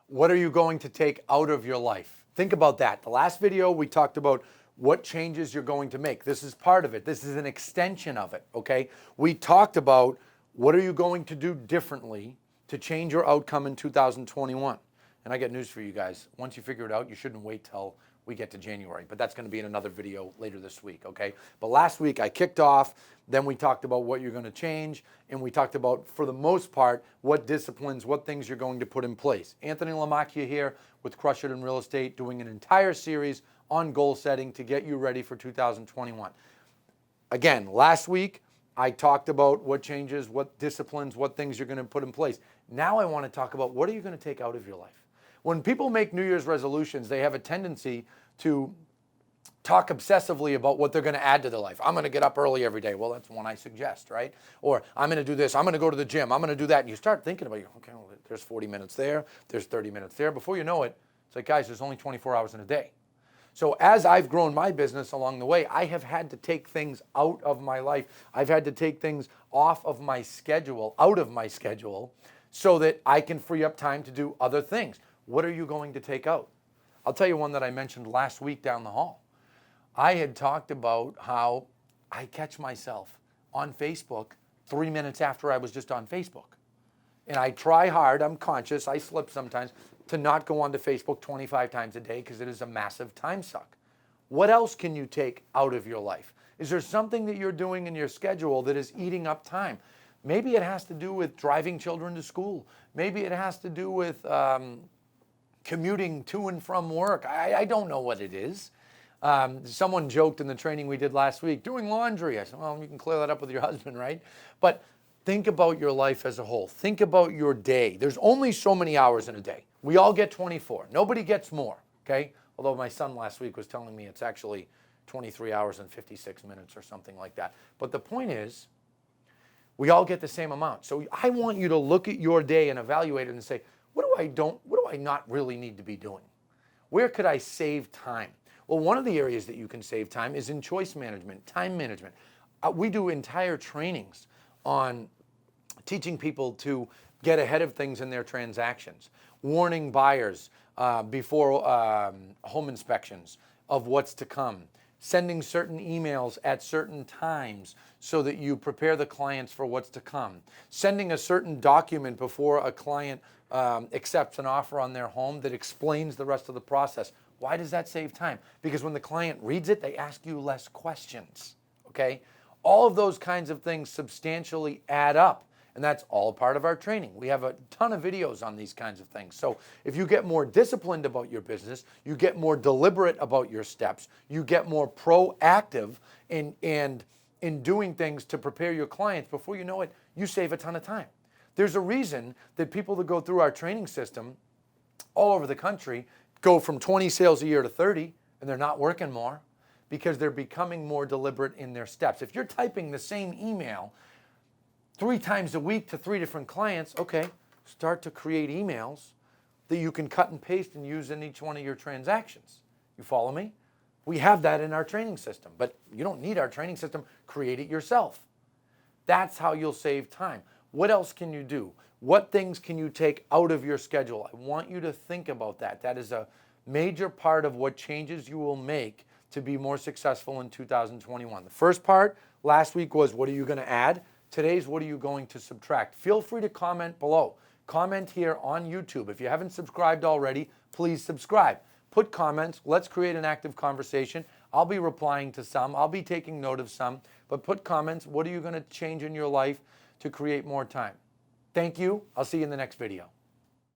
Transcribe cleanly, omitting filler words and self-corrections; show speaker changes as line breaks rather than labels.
What are you going to take out of your life? Think about that. The last video, we talked about what changes you're going to make. This is part of it. This is an extension of it, okay? We talked about what are you going to do differently to change your outcome in 2021. And I got news for you guys. Once you figure it out, you shouldn't wait till we get to January, but that's going to be in another video later this week, okay? But last week I kicked off, then we talked about what you're going to change, and we talked about, for the most part, what disciplines, what things you're going to put in place. Anthony Lamacchia here with Crush It in Real Estate, doing an entire series on goal setting to get you ready for 2021. Again, last week I talked about what changes, what disciplines, what things you're going to put in place. Now I want to talk about what are you going to take out of your life. When people make New Year's resolutions, they have a tendency to talk obsessively about what they're going to add to their life. I'm going to get up early every day. Well, that's one I suggest, right? Or I'm going to do this. I'm going to go to the gym. I'm going to do that. And you start thinking about, okay, well, there's 40 minutes there. There's 30 minutes there. Before you know it, it's like, guys, there's only 24 hours in a day. So as I've grown my business along the way, I have had to take things out of my life. I've had to take things off of my schedule, out of my schedule, so that I can free up time to do other things. What are you going to take out? I'll tell you one that I mentioned last week down the hall. I had talked about how I catch myself on Facebook 3 minutes after I was just on Facebook. And I try hard, I'm conscious, I slip sometimes, to not go onto Facebook 25 times a day because it is a massive time suck. What else can you take out of your life? Is there something that you're doing in your schedule that is eating up time? Maybe it has to do with driving children to school. Maybe it has to do with commuting to and from work. I don't know what it is. Someone joked in the training we did last week, doing laundry. I said, well, you can clear that up with your husband, right? But think about your life as a whole. Think about your day. There's only so many hours in a day. We all get 24. Nobody gets more, okay? Although my son last week was telling me it's actually 23 hours and 56 minutes or something like that. But the point is, we all get the same amount. So I want you to look at your day and evaluate it and say, what do I not really need to be doing? Where could I save time? Well, one of the areas that you can save time is in choice management, time management. We do entire trainings on teaching people to get ahead of things in their transactions, warning buyers before home inspections of what's to come, sending certain emails at certain times so that you prepare the clients for what's to come, sending a certain document before a client accepts an offer on their home that explains the rest of the process. Why does that save time? Because when the client reads it, they ask you less questions, okay? All of those kinds of things substantially add up, and that's all part of our training. We have a ton of videos on these kinds of things. So if you get more disciplined about your business, you get more deliberate about your steps, you get more proactive in doing things to prepare your clients, before you know it, you save a ton of time. There's a reason that people that go through our training system all over the country go from 20 sales a year to 30, and they're not working more because they're becoming more deliberate in their steps. If you're typing the same email 3 times a week to 3 different clients, okay, start to create emails that you can cut and paste and use in each one of your transactions. You follow me? We have that in our training system, but you don't need our training system. Create it yourself. That's how you'll save time. What else can you do? What things can you take out of your schedule? I want you to think about that. That is a major part of what changes you will make to be more successful in 2021. The first part last week was, what are you going to add? Today's, what are you going to subtract? Feel free to comment below. Comment here on YouTube. If you haven't subscribed already, please subscribe. Put comments. Let's create an active conversation. I'll be replying to some. I'll be taking note of some. But put comments. What are you going to change in your life to create more time? Thank you. I'll see you in the next video.